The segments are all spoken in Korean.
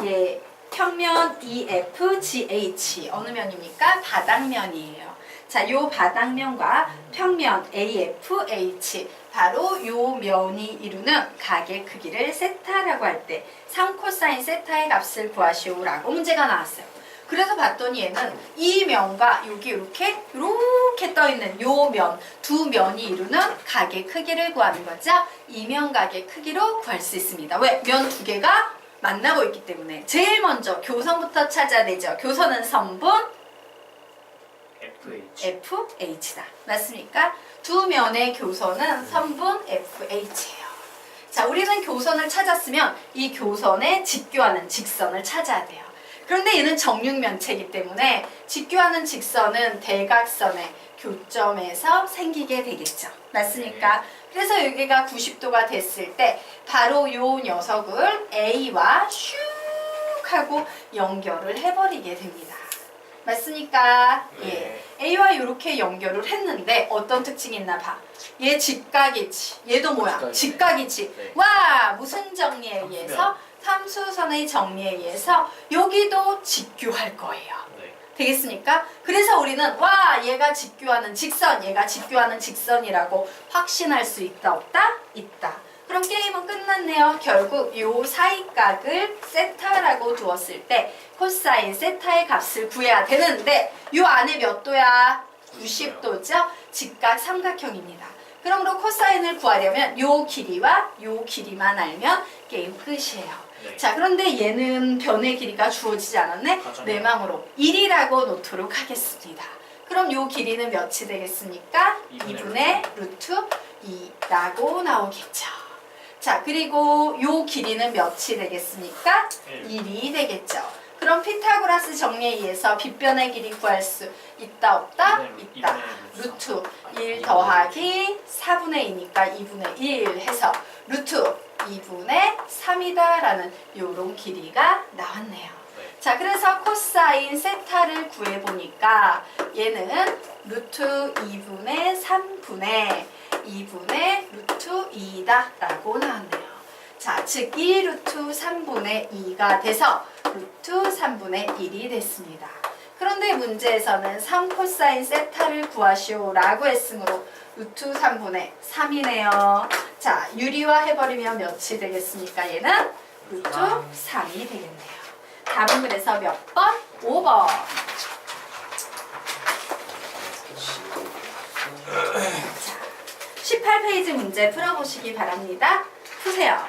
예, 평면 EFGH 어느 면입니까? 바닥면이에요. 자, 요 바닥면과 평면 AFH 바로 요 면이 이루는 각의 크기를 세타라고 할 때 3코사인 세타의 값을 구하시오라고 문제가 나왔어요. 그래서 봤더니 얘는 이 면과 여기 이렇게 떠 있는 요 면, 두 면이 이루는 각의 크기를 구하는 거죠. 이면각의 크기로 구할 수 있습니다. 왜? 면 두 개가 만나고 있기 때문에 제일 먼저 교선부터 찾아야 되죠. 교선은 선분 FH다. 맞습니까? 두 면의 교선은 선분 FH예요. 자, 우리는 교선을 찾았으면 이 교선에 직교하는 직선을 찾아야 돼요. 그런데 얘는 정육면체이기 때문에 직교하는 직선은 대각선의 교점에서 생기게 되겠죠. 맞습니까? 그래서 여기가 90도가 됐을 때 바로 요 녀석을 A와 슉 하고 연결을 해버리게 됩니다. 맞습니까? 예. A와 이렇게 연결을 했는데 어떤 특징이 있나 봐. 얘 직각이지. 얘도 뭐야? 직각이지. 네. 와! 무슨 정리에 의해서? 삼수선의 정리에 의해서 여기도 직교할 거예요. 네. 되겠습니까? 그래서 우리는 와! 얘가 직교하는 직선, 얘가 직교하는 직선이라고 확신할 수 있다, 없다? 있다. 그럼 게임은 끝났네요. 결국 요 사이각을 세타라고 두었을 때 코사인 세타의 값을 구해야 되는데 요 안에 몇 도야? 90도죠? 직각 삼각형입니다. 그러므로 코사인을 구하려면 요 길이와 요 길이만 알면 게임 끝이에요. 네. 자, 그런데 얘는 변의 길이가 주어지지 않았네? 가정이요. 내망으로 1이라고 놓도록 하겠습니다. 그럼 요 길이는 몇이 되겠습니까? 2분의 루트 2라고 나오겠죠. 자, 그리고 요 길이는 몇이 되겠습니까? 1이 되겠죠. 그럼 피타고라스 정리에 의해서 빗변의 길이 구할 수 있다, 없다? 있다. 루트 1 더하기 4분의 2니까 2분의 1 해서 루트 2분의 3이다 라는 요런 길이가 나왔네요. 네. 자, 그래서 코사인 세타를 구해보니까 얘는 루트 2분의 3분의 2분의 루트 2다 라고 나왔네요. 자, 즉 2 루트 3분의 2가 돼서 루트 3분의 1이 됐습니다. 그런데 문제에서는 3코사인 세타를 구하시오 라고 했으므로 루트 3분의 3이네요. 자, 유리화 해버리면 몇이 되겠습니까? 얘는 루트 3이 되겠네요. 답은 그래서 몇 번? 5번. 자, 18페이지 문제 풀어보시기 바랍니다. 푸세요.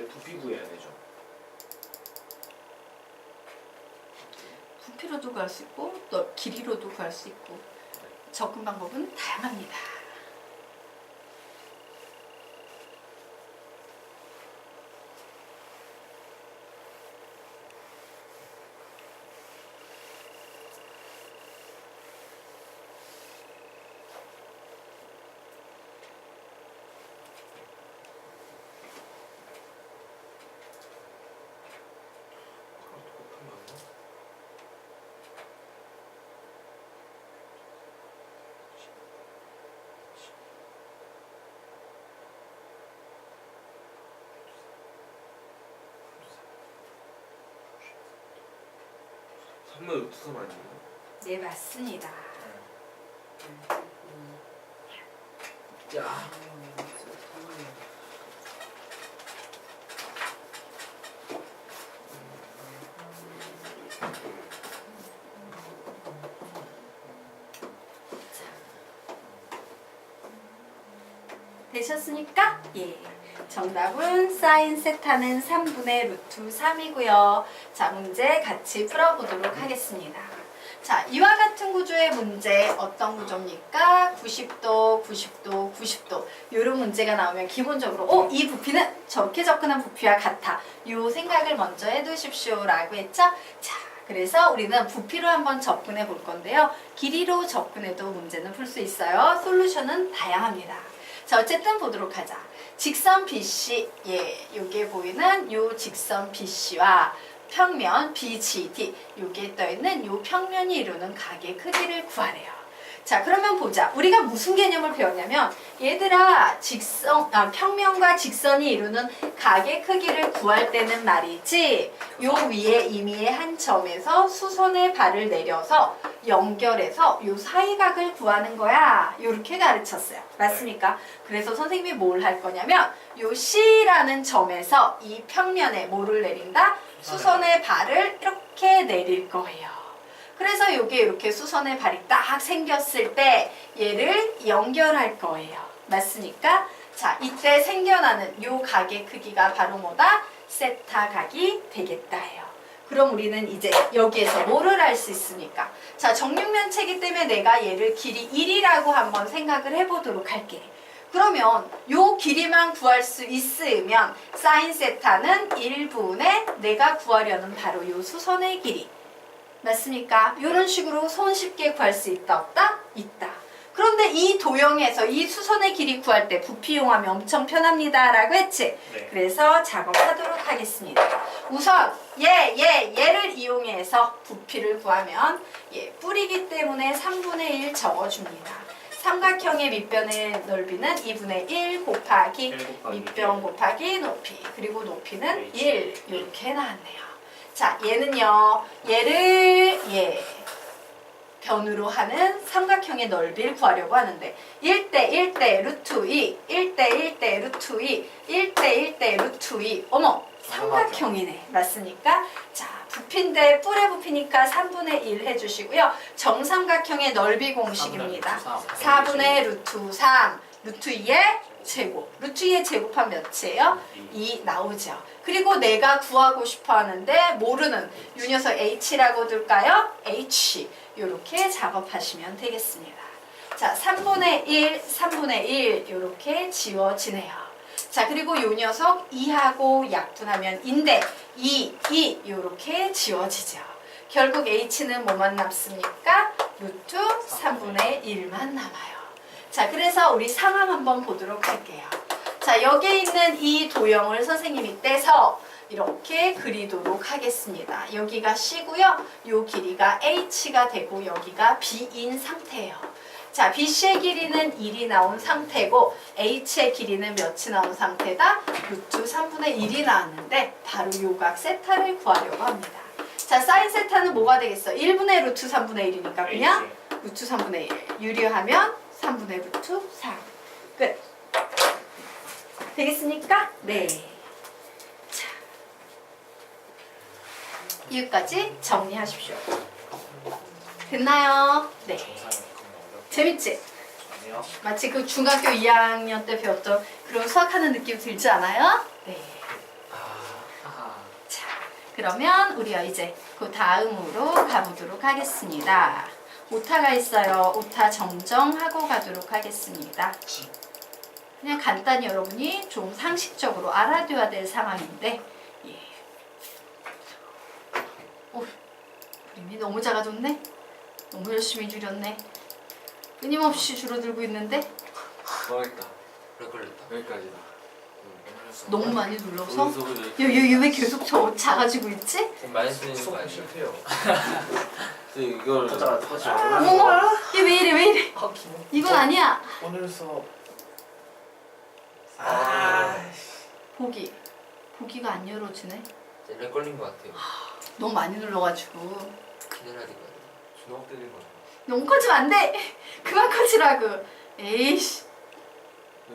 부피 구해야 되죠. 부피로도 구할 수 있고 또 길이로도 구할 수 있고 접근 방법은 다양합니다. 선물 루트 3 아니에요? 네, 맞습니다. 야. 되셨습니까? 예. 정답은 사인 세타는 3분의 루트 3이고요. 자, 문제 같이 풀어보도록 하겠습니다. 자, 이와 같은 구조의 문제 어떤 구조입니까? 90도, 90도, 90도 이런 문제가 나오면 기본적으로 이 부피는 저렇게 접근한 부피와 같아. 이 생각을 먼저 해두십시오 라고 했죠? 자, 그래서 우리는 부피로 한번 접근해 볼 건데요. 길이로 접근해도 문제는 풀 수 있어요. 솔루션은 다양합니다. 자, 어쨌든 보도록 하자. 직선 BC, 요게 보이는 요 직선 BC와 평면 BGD, 요게 떠있는 요 평면이 이루는 각의 크기를 구하래요. 자, 그러면 보자. 우리가 무슨 개념을 배웠냐면 얘들아 평면과 직선이 이루는 각의 크기를 구할 때는 말이지 요 위에 임의의 한 점에서 수선의 발을 내려서 연결해서 요 사이각을 구하는 거야. 요렇게 가르쳤어요. 맞습니까? 그래서 선생님이 뭘 할 거냐면 요 C라는 점에서 이 평면에 뭐를 내린다? 수선의 발을 이렇게 내릴 거예요. 그래서 요게 이렇게 수선의 발이 딱 생겼을 때 얘를 연결할 거예요. 맞습니까? 자, 이때 생겨나는 요 각의 크기가 바로 뭐다? 세타 각이 되겠다예요. 그럼 우리는 이제 여기에서 뭐를 알 수 있습니까? 자, 정육면체이기 때문에 내가 얘를 길이 1이라고 한번 생각을 해보도록 할게. 그러면 요 길이만 구할 수 있으면 사인 세타는 1분의 내가 구하려는 바로 요 수선의 길이. 맞습니까? 이런 식으로 손쉽게 구할 수 있다 없다? 있다. 그런데 이 도형에서 이 수선의 길이 구할 때 부피 이용하면 엄청 편합니다 라고 했지? 네. 그래서 작업하도록 하겠습니다. 우선 얘를 이용해서 부피를 구하면 뿌리기 때문에 3분의 1 적어줍니다. 삼각형의 밑변의 넓이는 2분의 1 곱하기 밑변 곱하기 높이, 그리고 높이는 1 이렇게 나왔네요. 자, 얘는요, 얘를 변으로 하는 삼각형의 넓이를 구하려고 하는데 1대 1대 루트 2, 1대 1대 루트 2, 1대 1대 루트 2. 어머, 삼각형이네. 맞습니까? 자, 부피인데 뿔의 부피니까 3분의 1 해주시고요. 정삼각형의 넓이 공식입니다. 4분의 루트 3, 루트 2의 제곱. 루트 2의 제곱하면 몇이에요? 2 나오죠. 그리고 내가 구하고 싶어 하는데 모르는 요 녀석 H라고 둘까요? H. 요렇게 작업하시면 되겠습니다. 자, 3분의 1, 3분의 1 요렇게 지워지네요. 자, 그리고 요 녀석 2하고 약분하면 인데 2 요렇게 지워지죠. 결국 H는 뭐만 남습니까? 루트 3분의 1만 남아요. 자, 그래서 우리 상황 한번 보도록 할게요. 자, 여기에 있는 이 도형을 선생님이 떼서 이렇게 그리도록 하겠습니다. 여기가 C고요. 요 길이가 H가 되고 여기가 B인 상태예요. 자, BC의 길이는 1이 나온 상태고 H의 길이는 몇이 나온 상태다? 루트 3분의 1이 나왔는데 바로 요각 세타를 구하려고 합니다. 자, 사인 세타는 뭐가 되겠어? 1분의 루트 3분의 1이니까 그냥 루트 3분의 1. 유리하면 3분의 루트 3. 끝. 되겠습니까? 네. 자, 여기까지 정리하십시오. 됐나요? 네. 재밌지? 마치 그 중학교 2학년 때 배웠던 그런 수학하는 느낌 들지 않아요? 네. 자, 그러면 우리가 이제 그 다음으로 가보도록 하겠습니다. 오타가 있어요. 오타 정정하고 가도록 하겠습니다. 그냥 간단히 여러분이 좀 상식적으로 알아둬야 될 상황인데, 그림이 너무 작아졌네? 너무 열심히 줄였네? 끊임없이 줄어들고 있는데? 망했다. 왜 걸렸다? 여기까지다. 너무 많이 눌러서? 얘 왜 계속 작아지고 있지? 많이 쓰는 거 아니야? 실패요. 이걸 어머! 얘 왜 이래 왜 이래? 이건 아니야. 오늘 수업. 보기가 안 열어지네. 렉 걸린 거 같아요. 너무 많이 눌러가지고. 기다려야 될거 같아요. 주먹 때린 거. 너무 커지면 안 돼! 그만 커지라고. 에이씨.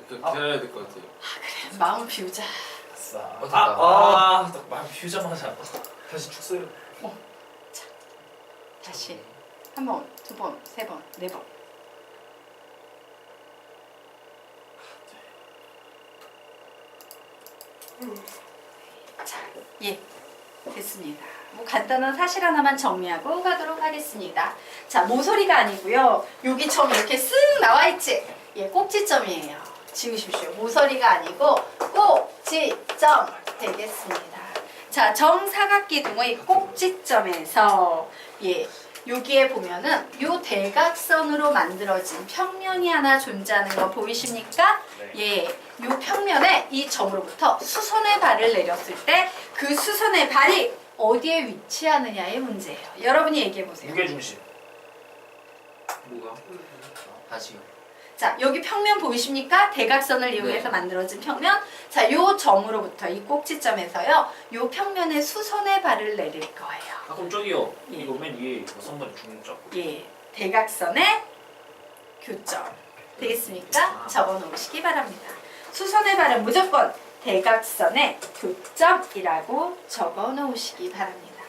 기다려야 될 거 같아요. 그래, 마음을 비우자. 아싸. 됐다. 딱 마음 비우자마자 다시 축소요. 자, 다시 한 번, 두 번, 세 번, 네 번. 자, 됐습니다. 뭐 간단한 사실 하나만 정리하고 가도록 하겠습니다. 자, 모서리가 아니고요. 여기처럼 이렇게 쓱 나와 있지? 꼭지점이에요. 지우십시오. 모서리가 아니고 꼭지점 되겠습니다. 자, 정사각기둥의 꼭지점에서 여기에 보면은 요 대각선으로 만들어진 평면이 하나 존재하는 거 보이십니까? 네. 예, 요 평면에 이 점으로부터 수선의 발을 내렸을 때 그 수선의 발이 어디에 위치하느냐의 문제예요. 여러분이 얘기해 보세요. 무게중심. 뭐가? 다시요. 자, 여기 평면 보이십니까? 대각선을 이용해서 네. 만들어진 평면. 자, 요 점으로부터 이 꼭지점에서요. 요 평면에 수선의 발을 내릴 거예요. 아 그럼 저기요. 예. 이거 맨 위에 이거 선반 중점. 예, 대각선의 교점. 되겠습니까? 적어 놓으시기 바랍니다. 수선의 발은 무조건 대각선의 교점이라고 적어 놓으시기 바랍니다.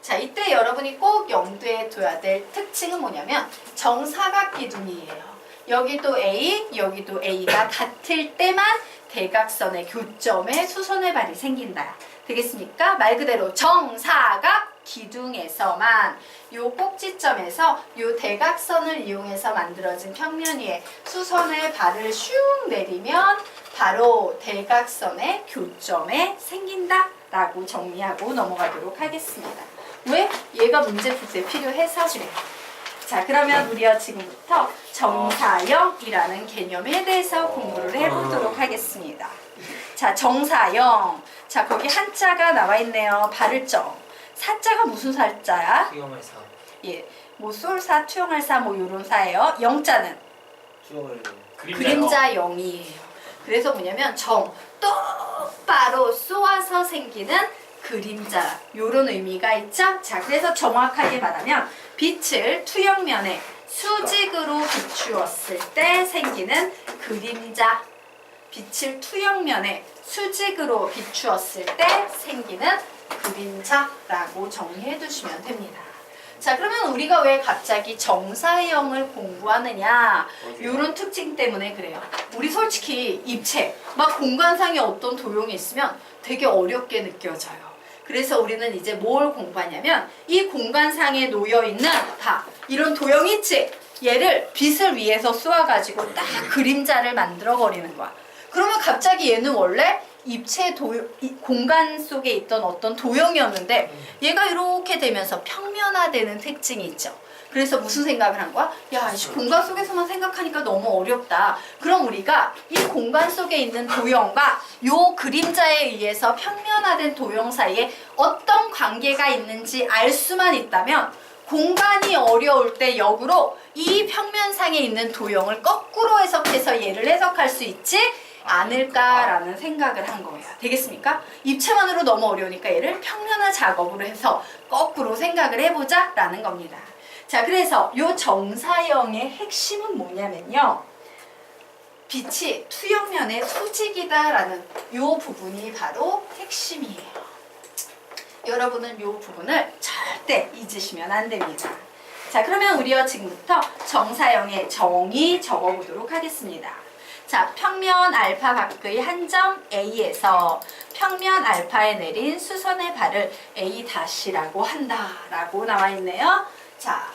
자, 이때 여러분이 꼭 염두에 둬야 될 특징은 뭐냐면 정사각 기둥이에요. 여기도 A, 여기도 A가 같을 때만 대각선의 교점에 수선의 발이 생긴다. 되겠습니까? 말 그대로 정사각 기둥에서만 요 꼭지점에서 요 대각선을 이용해서 만들어진 평면 위에 수선의 발을 슉 내리면 바로 대각선의 교점에 생긴다 라고 정리하고 넘어가도록 하겠습니다. 왜? 얘가 문제 풀이에 필요해서 그래요. 자, 그러면 우리가 지금부터 정사형이라는 개념에 대해서 공부를 해보도록 하겠습니다. 자, 정사형. 자, 거기 한자가 나와 있네요. 발을정. 사자가 무슨 사자야? 수영을 사. 예, 뭐 솔사, 투영할 사, 뭐 요런 사예요. 영자는 수영을 그림자 영이에요. 그래서 뭐냐면 정, 똑바로 쏘아서 생기는 그림자 요런 의미가 있죠. 자, 그래서 정확하게 말하면 빛을 투영면에 수직으로 비추었을 때 생기는 그림자, 빛을 투영면에 수직으로 비추었을 때 생기는 그림자라고 정리해 두시면 됩니다. 자, 그러면 우리가 왜 갑자기 정사형을 공부하느냐, 이런 특징 때문에 그래요. 우리 솔직히 입체, 막 공간상에 어떤 도형이 있으면 되게 어렵게 느껴져요. 그래서 우리는 이제 뭘 공부하냐면 이 공간상에 놓여있는 다 이런 도형이 있지? 얘를 빛을 위해서 쏘아가지고 딱 그림자를 만들어버리는 거야. 그러면 갑자기 얘는 원래 입체 공간 속에 있던 어떤 도형이었는데 얘가 이렇게 되면서 평면화되는 특징이 있죠. 그래서 무슨 생각을 한 거야? 야, 이 공간 속에서만 생각하니까 너무 어렵다. 그럼 우리가 이 공간 속에 있는 도형과 요 그림자에 의해서 평면화된 도형 사이에 어떤 관계가 있는지 알 수만 있다면 공간이 어려울 때 역으로 이 평면상에 있는 도형을 거꾸로 해석해서 얘를 해석할 수 있지 않을까라는 생각을 한 거예요. 되겠습니까? 입체만으로 너무 어려우니까 얘를 평면화 작업으로 해서 거꾸로 생각을 해보자 라는 겁니다. 자, 그래서 요 정사형의 핵심은 뭐냐면요. 빛이 투영면에 수직이다라는 요 부분이 바로 핵심이에요. 여러분은 요 부분을 절대 잊으시면 안 됩니다. 자, 그러면 우리가 지금부터 정사형의 정의 적어보도록 하겠습니다. 자, 평면 알파 밖의 한 점 A에서 평면 알파에 내린 수선의 발을 A-라고 한다라고 나와 있네요. 자,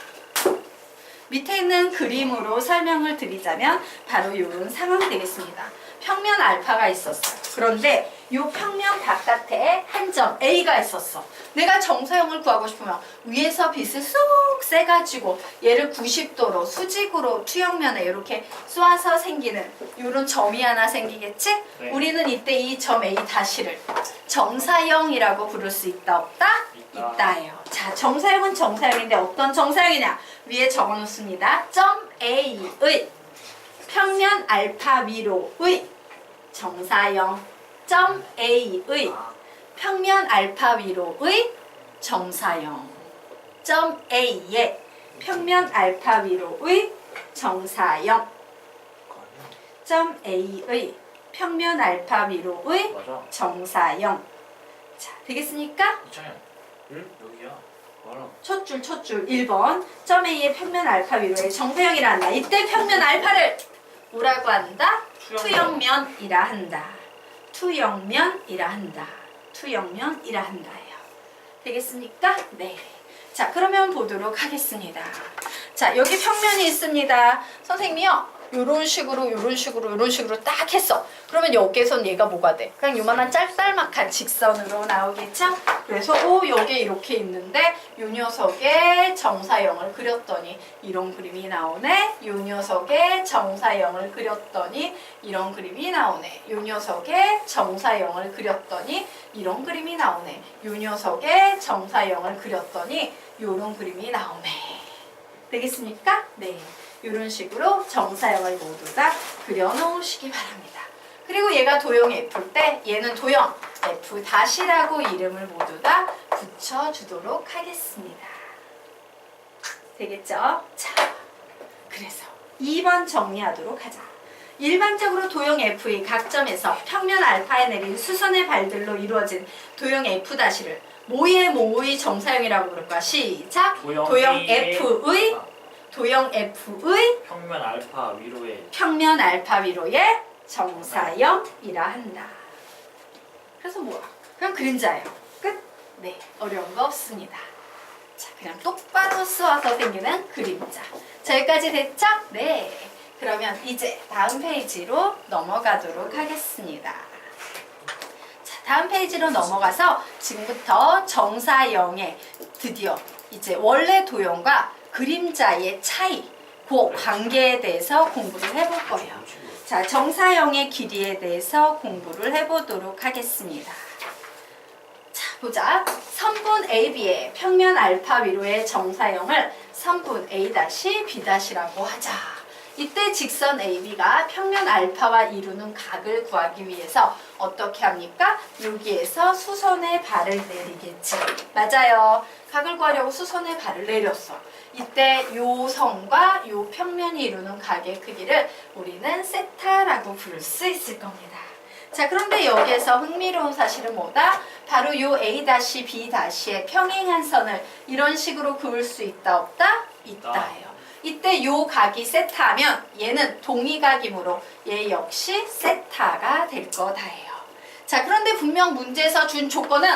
밑에 있는 그림으로 설명을 드리자면 바로 이런 상황 되겠습니다. 평면 알파가 있었어요. 그런데 이 평면 바깥에 한 점 A가 있었어. 내가 정사형을 구하고 싶으면 위에서 빛을 쏙 쐬가지고 얘를 90도로 수직으로 투영면에 이렇게 쏘아서 생기는 이런 점이 하나 생기겠지? 네. 우리는 이때 이 점 A-를 정사형이라고 부를 수 있다 없다? 있다예요. 자, 정사형은 정사형인데 어떤 정사형이냐? 위에 적어놓습니다. 점 A의 평면 알파 위로의 정사형, 점 A의 평면 알파 위로의 정사형, 점 A의 평면 알파 위로의 정사형, 점 A의 평면 알파 위로의 맞아. 정사형. 자, 되겠습니까? 이창현. 응? 여기야. 뭐라? 첫 줄 1번 점 A의 평면 알파 위로의 정사형이라 한다. 이때 평면 알파를 뭐라고 한다? 투영면이라 한다. 투영면이라 한다. 투영면이라 한다예요. 되겠습니까? 네. 자, 그러면 보도록 하겠습니다. 자, 여기 평면이 있습니다. 선생님이요. 요런 식으로 딱 했어. 그러면 여기에선 얘가 뭐가 돼? 그냥 요만한 짤짤막한 직선으로 나오겠죠? 그래서 여기 이렇게 있는데 요 녀석의 정사형을 그렸더니 이런 그림이 나오네. 요 녀석의 정사형을 그렸더니 이런 그림이 나오네. 요 녀석의 정사형을 그렸더니 이런 그림이 나오네. 요 녀석의 정사형을 그렸더니 요런 그림이 나오네. 되겠습니까? 네. 이런 식으로 정사형을 모두 다 그려놓으시기 바랍니다. 그리고 얘가 도형 F일 때 얘는 도형 F-라고 이름을 모두 다 붙여주도록 하겠습니다. 되겠죠? 자, 그래서 2번 정리하도록 하자. 일반적으로 도형 F의 각 점에서 평면 알파에 내린 수선의 발들로 이루어진 도형 F-를 모의 정사형이라고 부를 거야. 시작! 도형 F의 평면 알파 위로의 평면 알파 위로의 정사형이라 한다. 그래서 뭐야? 그냥 그림자예요. 끝? 네, 어려운 거 없습니다. 자, 그냥 똑바로 쓰어서 생기는 그림자. 자, 여기까지 됐죠? 네. 그러면 이제 다음 페이지로 넘어가도록 하겠습니다. 자, 다음 페이지로 넘어가서 지금부터 정사형의 드디어 이제 원래 도형과 그림자의 차이, 그 관계에 대해서 공부를 해볼 거예요. 자, 정사형의 길이에 대해서 공부를 해보도록 하겠습니다. 자, 보자. 선분 AB의 평면 알파 위로의 정사형을 선분 A-B'라고 하자. 이때 직선 AB가 평면 알파와 이루는 각을 구하기 위해서 어떻게 합니까? 여기에서 수선의 발을 내리겠지. 맞아요. 각을 구하려고 수선의 발을 내렸어. 이때 요 선과 요 평면이 이루는 각의 크기를 우리는 세타라고 부를 수 있을 겁니다. 자, 그런데 여기에서 흥미로운 사실은 뭐다? 바로 요 A-B'의 평행한 선을 이런 식으로 그을 수 있다 없다? 있다예요. 이때 요 각이 세타하면 얘는 동의각이므로 얘 역시 세타가 될 거다예요. 자, 그런데 분명 문제에서 준 조건은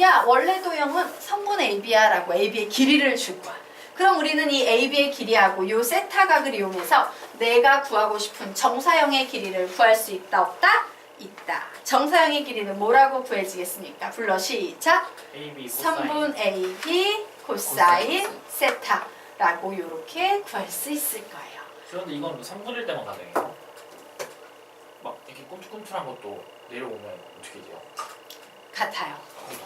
야, 원래 도형은 선분 AB야 라고 AB의 길이를 줄 거야. 그럼 우리는 이 AB의 길이하고 요 세타각을 이용해서 내가 구하고 싶은 정사형의 길이를 구할 수 있다 없다? 있다. 정사형의 길이는 뭐라고 구해지겠습니까? 불러 시작! AB 코사인 3분 AB 코사인 세타라고 이렇게 구할 수 있을 거예요. 그런데 이건 3분일 때만 가능해요? 막 이렇게 꿈틀꿈틀한 것도 내려오면 어떻게 돼요? 같아요.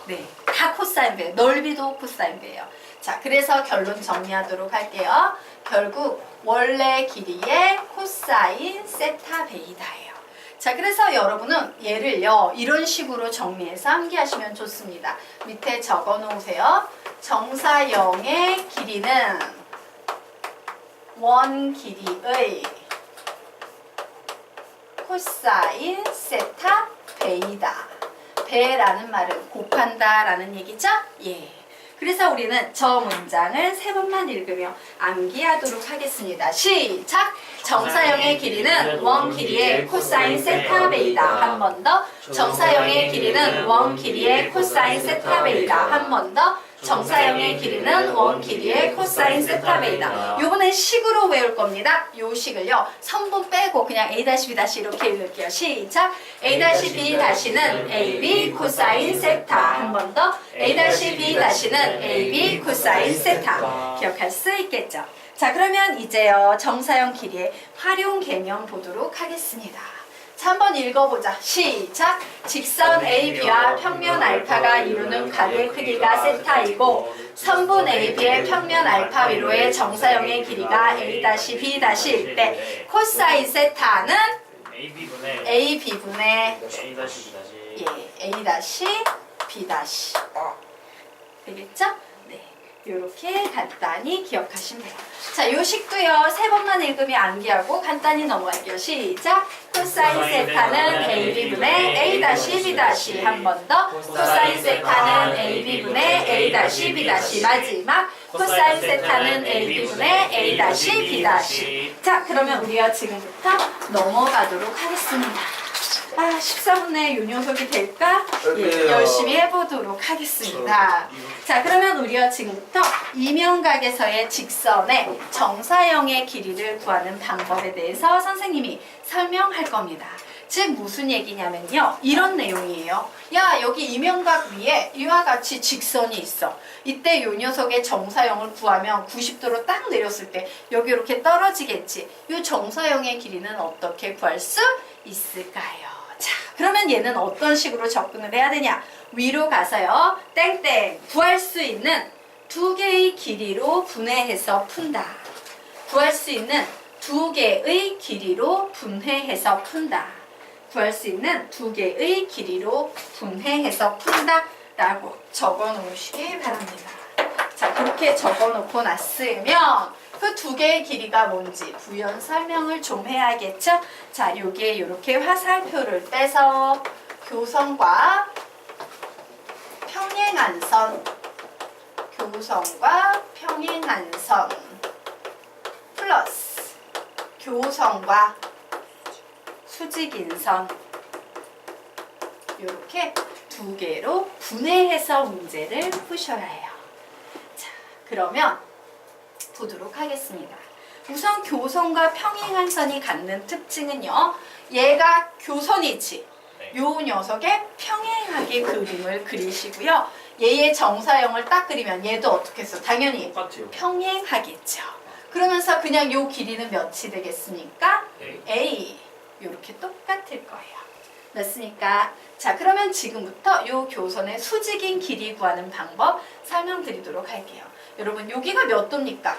네, 다 코사인 배예요. 넓이도 코사인 배예요. 자, 그래서 결론 정리하도록 할게요. 결국 원래 길이의 코사인 세타 베이다예요. 자, 그래서 여러분은 얘를요 이런 식으로 정리해서 암기하시면 좋습니다. 밑에 적어 놓으세요. 정사형의 길이는 원 길이의 코사인 세타 베이다. 배라는 말은 곱한다 라는 얘기죠? 예. 그래서 우리는 저 문장을 3번만 읽으며 암기하도록 하겠습니다. 시작! 정사형의 길이는 원 길이의 코사인 세타 베이다. 한 번 더. 정사형의 길이는 원 길이의 코사인 세타 베이다. 한 번 더. 정사형의 길이는 원 길이의 코사인 세타 베이다. 요번엔 식으로 외울 겁니다. 요 식을요. 선분 빼고 그냥 A-B' 이렇게 읽을게요. 시작! A-B'-는 AB 코사인 세타. 한 번 더. A-B'-는 AB 코사인 세타. 기억할 수 있겠죠? 자, 그러면 이제요. 정사형 길이의 활용 개념 보도록 하겠습니다. 자, 한번 읽어보자. 시작! 직선 AB와 평면 알파가 이루는 각의 크기가 세타이고 선분 AB의 평면 알파 위로의 정사형의 길이가 A-B''일 때 코사인 세타는 AB분의 AB분의 A-B' A-B' 되겠죠? 네, 이렇게 간단히 기억하시면 돼요. 자, 요 식도요 3번만 읽으면 암기하고 간단히 넘어갈게요. 시작! 코사인 세타는 AB분의 A-B' 한 번 더. 코사인 세타는 AB분의 A-B' 마지막. 코사인 세타는 AB분의 A-B'. 자, 그러면 우리가 지금부터 넘어가도록 하겠습니다. 아 14분 내에 요 녀석이 될까? 예, 그래요. 열심히 해보도록 하겠습니다. 자 그러면 우리가 지금부터 이면각에서의 직선의 정사형의 길이를 구하는 방법에 대해서 선생님이 설명할 겁니다. 즉 무슨 얘기냐면요. 이런 내용이에요. 야 여기 이면각 위에 이와 같이 직선이 있어. 이때 요 녀석의 정사형을 구하면 90도로 딱 내렸을 때 여기 이렇게 떨어지겠지. 이 정사형의 길이는 어떻게 구할 수 있을까요? 자 그러면 얘는 어떤 식으로 접근을 해야 되냐. 위로 가서요. 땡땡 구할 수 있는 두 개의 길이로 분해해서 푼다. 구할 수 있는 두 개의 길이로 분해해서 푼다. 구할 수 있는 두 개의 길이로 분해해서 푼다 라고 적어 놓으시기 바랍니다. 자 그렇게 적어 놓고 났으면 그 두 개의 길이가 뭔지 부연 설명을 좀 해야겠죠. 자 요게 요렇게 화살표를 떼서 교선과 평행한 선 교선과 평행한 선 플러스 교선과 수직인 선 이렇게 두 개로 분해해서 문제를 푸셔야 해요. 자, 그러면 보도록 하겠습니다. 우선 교선과 평행한 선이 갖는 특징은요. 얘가 교선이지. 네. 요 녀석의 평행하게 그림을 그리시고요. 얘의 정사형을 딱 그리면 얘도 어떻게 써? 당연히 똑같아요. 평행하겠죠. 그러면서 그냥 요 길이는 몇이 되겠습니까? 네. A 이렇게 똑같을 거예요. 맞습니까? 자 그러면 지금부터 요 교선의 수직인 길이 구하는 방법 설명드리도록 할게요. 여러분 여기가 몇 도입니까?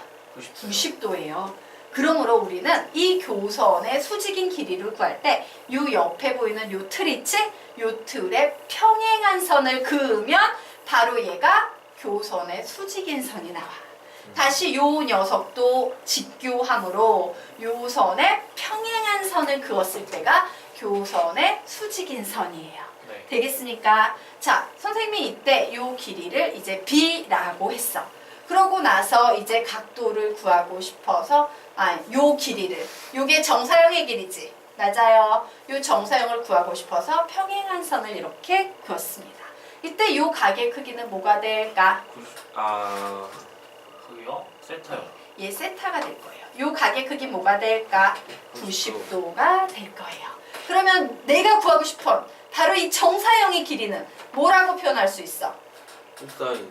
90도예요. 그러므로 우리는 이 교선의 수직인 길이를 구할 때 요 옆에 보이는 요 틀 있지? 요 틀에 평행한 선을 그으면 바로 얘가 교선의 수직인 선이 나와. 다시 요 녀석도 직교함으로 요 선에 평행한 선을 그었을 때가 교선의 수직인 선이에요. 네. 되겠습니까? 자, 선생님이 이때 요 길이를 이제 B라고 했어. 그러고 나서 이제 각도를 구하고 싶어서 요 길이를 요게 정사형의 길이지. 맞아요. 요 정사형을 구하고 싶어서 평행한 선을 이렇게 그었습니다. 이때 요 각의 크기는 뭐가 될까? 그게요? 세타요. 얘 세타가 될 거예요. 요 각의 크기 뭐가 될까? 90도가 될 거예요. 그러면 내가 구하고 싶은 바로 이 정사형의 길이는 뭐라고 표현할 수 있어? 코사인.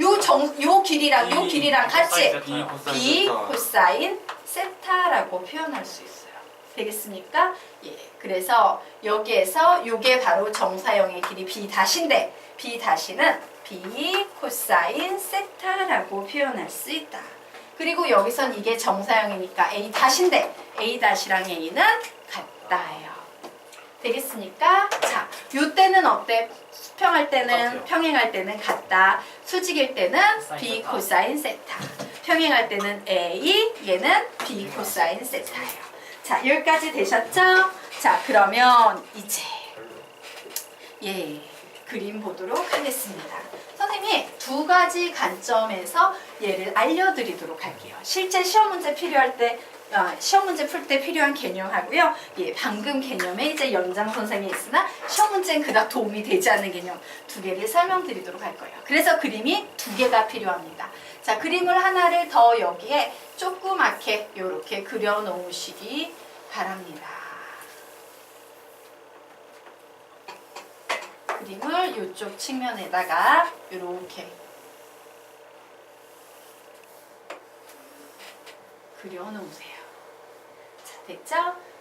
요 길이랑 요 길이랑 같이 코사인 세타요. B 코사인 세타라고 표현할 수 있어요. 되겠습니까? 예. 그래서 여기에서 요게 바로 정사형의 길이 B 다시인데 B 다시는 B 코사인 세타라고 표현할 수 있다. 그리고 여기선 이게 정사형이니까 A 다시인데 A 다시랑 A는 같다예요. 되겠습니까? 자, 요 때는 어때? 수평할 때는 똑같아요. 평행할 때는 같다. 수직일 때는 코사인 B 세타. 코사인 세타. 평행할 때는 A, 얘는 B 코사인 세타예요. 자, 여기까지 되셨죠? 자, 그러면 이제 그림 보도록 하겠습니다. 선생님이 두 가지 관점에서 얘를 알려드리도록 할게요. 실제 시험 문제 필요할 때 시험 문제 풀 때 필요한 개념하고요. 예, 방금 개념에 이제 연장선상에 있으나 시험 문제는 그닥 도움이 되지 않는 개념 두 개를 설명드리도록 할 거예요. 그래서 그림이 두 개가 필요합니다. 자, 그림을 하나를 더 여기에 조그맣게 이렇게 그려 놓으시기 바랍니다. 그림을 이쪽 측면에다가 이렇게 그려 놓으세요. 자, 됐죠?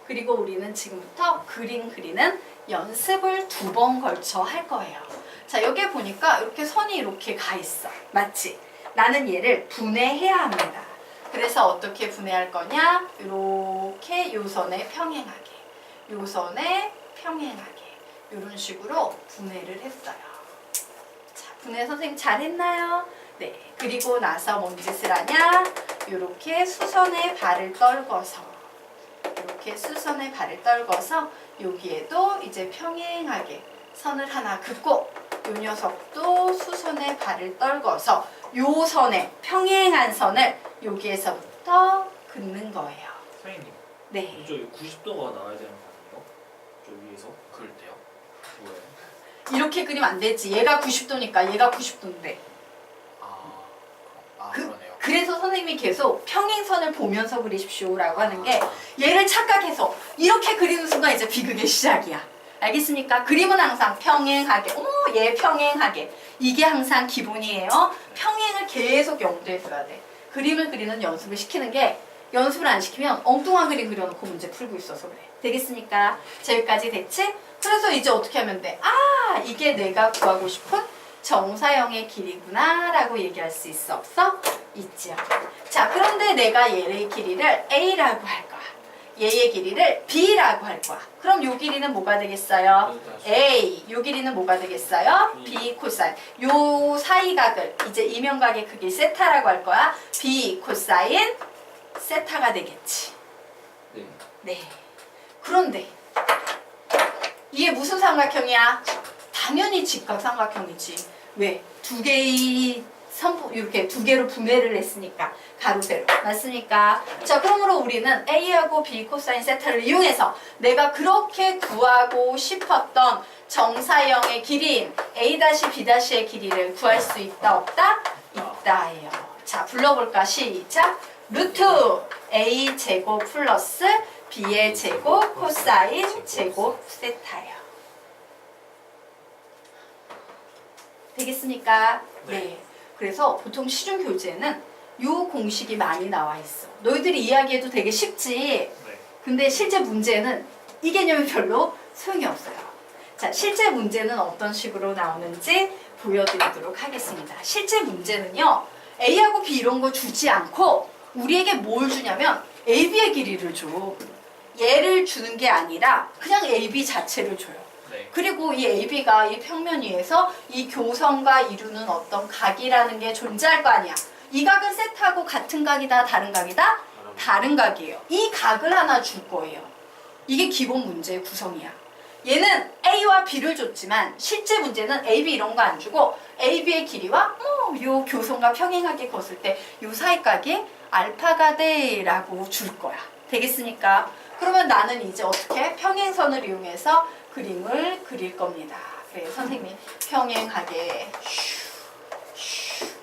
그리고 우리는 지금부터 그림 그리는 연습을 2번 걸쳐 할 거예요. 자, 여기 보니까 이렇게 선이 이렇게 가 있어. 맞지? 나는 얘를 분해해야 합니다. 그래서 어떻게 분해할 거냐? 이렇게 요 선에 평행하게, 요 선에 평행하게 이런 식으로 분해를 했어요. 자, 분해 선생님 잘했나요? 네. 그리고 나서 뭔 짓을 하냐? 이렇게 수선에 발을 떨궈서 이렇게 수선에 발을 떨궈서 여기에도 이제 평행하게 선을 하나 긋고 요 녀석도 수선에 발을 떨궈서 요 선에 평행한 선을 여기에서부터 긋는 거예요. 선생님, 네. 이쪽 90도가 나와야 되는 거 저 위에서 그을 때요? 뭐예요? 이렇게 그리면 안 되지. 얘가 90도니까 얘가 90도인데. 그러네요. 그래서 선생님이 계속 평행선을 보면서 그리십시오라고 하는 게 얘를 착각해서 이렇게 그리는 순간 이제 비극의 시작이야. 알겠습니까? 그림은 항상 평행하게, 어머 얘 평행하게, 이게 항상 기본이에요. 평행을 계속 염두에 둬야 돼. 그림을 그리는 연습을 시키는 게, 연습을 안 시키면 엉뚱한 그림 그려놓고 문제 풀고 있어서 그래. 되겠습니까? 자, 여기까지 됐지? 그래서 이제 어떻게 하면 돼? 아, 이게 내가 구하고 싶은 정사형의 길이구나 라고 얘기할 수 있어 없어? 있죠. 자, 그런데 내가 얘의 길이를 A라고 할 거야. 얘의 길이를 B라고 할 거야. 그럼 요 길이는 뭐가 되겠어요? A. 요 길이는 뭐가 되겠어요? B 코사인. 요 사이각을 이제 이면각의 크기 세타라고 할 거야. B 코사인 세타가 되겠지. 네. 네. 그런데 이게 무슨 삼각형이야? 당연히 직각삼각형이지. 왜? 두 개의 선분 이렇게 두 개로 분해를 했으니까 가로 세로 맞습니까? 자, 그러므로 우리는 A하고 B 코사인 세타를 이용해서 내가 그렇게 구하고 싶었던 정사형의 길이인 A-B-의 길이를 구할 수 있다 없다? 있다예요. 자, 불러볼까? 시작. 루트 A 제곱 플러스 B의 제곱 코사인 제곱 세타예요. 되겠습니까? 네. 그래서 보통 시중 교재는 요 공식이 많이 나와 있어. 너희들이 이야기해도 되게 쉽지. 네. 근데 실제 문제는 이 개념이 별로 소용이 없어요. 자, 실제 문제는 어떤 식으로 나오는지 보여드리도록 하겠습니다. 실제 문제는요, A하고 B 이런 거 주지 않고 우리에게 뭘 주냐면 AB의 길이를 줘. 얘를 주는 게 아니라 그냥 AB 자체를 줘요. 네. 그리고 이 AB가 이 평면 위에서 이 교선과 이루는 어떤 각이라는 게 존재할 거 아니야. 이 각은 세타하고 같은 각이다, 다른 각이다? 다른 각이에요. 이 각을 하나 줄 거예요. 이게 기본 문제의 구성이야. 얘는 A와 B를 줬지만 실제 문제는 AB 이런 거 안 주고 AB의 길이와 요 교선과 평행하게 걷을 때 요 사이각이 알파가 돼 라고 줄 거야. 되겠습니까? 그러면 나는 이제 어떻게 평행선을 이용해서 그림을 그릴 겁니다. 그래, 선생님이 평행하게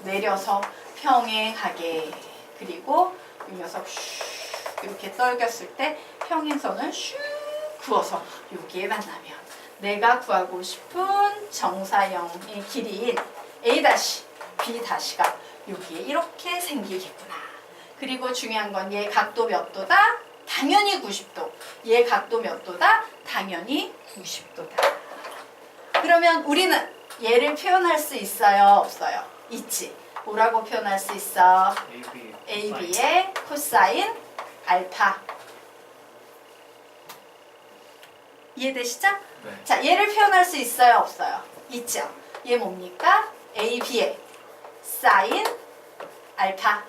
내려서 평행하게, 그리고 이 녀석 이렇게 떨겼을 때 평행선을 슉 그어서 여기에 만나면 내가 구하고 싶은 정사형의 길이인 A-B-가 여기에 이렇게 생기겠구나. 그리고 중요한 건 얘 각도 몇 도다? 당연히 90도. 얘 각도 몇 도다? 당연히 90도다. 그러면 우리는 얘를 표현할 수 있어요? 없어요? 있지. 뭐라고 표현할 수 있어? AB의 코사인 알파. 이해되시죠? 네. 자, 얘를 표현할 수 있어요? 없어요? 있죠. 얘 뭡니까? AB의 사인 알파.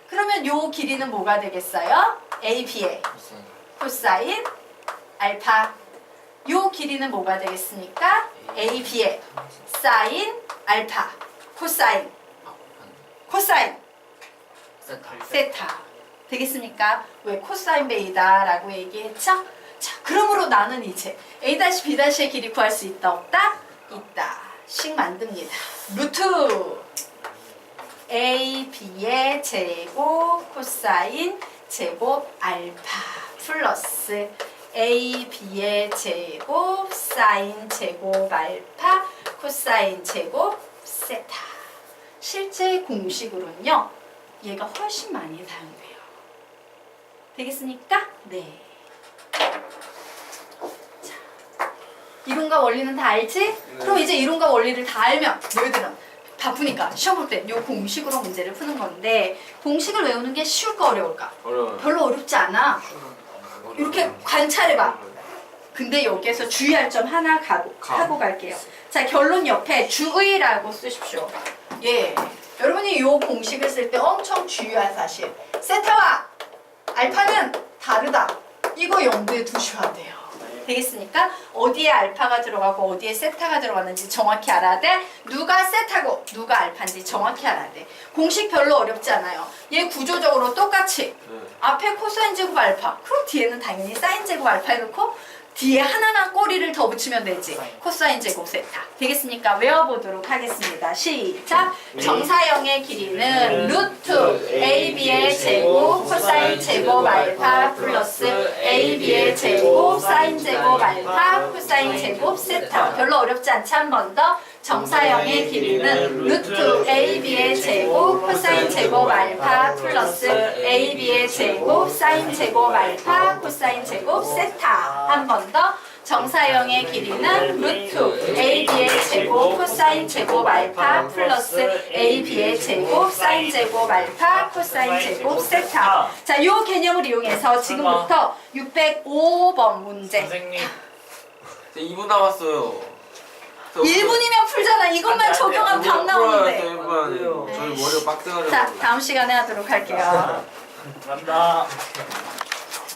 그러면 요 길이는 뭐가 되겠어요? AB의 코사인 알파. 요 길이는 뭐가 되겠습니까? AB의 사인 알파. 코사인 세타. 되겠습니까? 왜 코사인 베이다 라고 얘기했죠? 자, 그러므로 나는 이제 A-B-의 길이 구할 수 있다 없다? 있다. 식 만듭니다. 루트 AB의 제곱 코사인 제곱 알파 플러스 AB의 제곱 사인 제곱 알파 코사인 제곱 세타. 실제 공식으로는요, 얘가 훨씬 많이 사용돼요. 되겠습니까? 네. 자, 이론과 원리는 다 알지? 네. 그럼 이제 이론과 원리를 다 알면 너희들은 바쁘니까 시험 볼 때 이 공식으로 문제를 푸는 건데, 공식을 외우는 게 쉬울까 어려울까? 어려워요. 별로 어렵지 않아. 이렇게 관찰해봐. 근데 여기에서 주의할 점 하나 하고 갈게요. 자, 결론 옆에 주의라고 쓰십시오. 예, 여러분이 이 공식을 쓸 때 엄청 주의할 사실. 세타와 알파는 다르다. 이거 염두에 두셔야 돼요. 되겠습니까? 어디에 알파가 들어가고 어디에 세타가 들어갔는지 정확히 알아야 돼. 누가 세타고 누가 알파인지 정확히 알아야 돼. 공식 별로 어렵지 않아요. 얘 구조적으로 똑같이 앞에 코사인 제곱 알파, 그럼 뒤에는 당연히 사인 제곱 알파 해놓고 뒤에 하나만 꼬리를 더 붙이면 되지. 코사인 제곱 세타. 되겠습니까? 외워보도록 하겠습니다. 시작! 정사형의 길이는 루트 AB의 제곱 코사인 제곱 알파 플러스 AB의 제곱 사인 제곱 알파 코사인 제곱 세타. 별로 어렵지 않지? 한 번 더. 정사형의 길이는 루트 AB의 제곱 코사인 제곱 알파 플러스 AB의 제곱 사인 제곱 알파 코사인 제곱 세타. 한 번 더. 정사형의 길이는 루트 AB의 제곱 코사인 제곱 알파 플러스 AB의 제곱 사인 제곱 알파 코사인 제곱 세타. 자, 요 개념을 이용해서 지금부터 605번 문제. 선생님 2분 남았어요. 1분이면 풀잖아. 이것만 적용하면 답 나오는데. 1분. 저희 머리가 빡대가지고. 자, 다음 시간에 하도록 할게요. 감사합니다.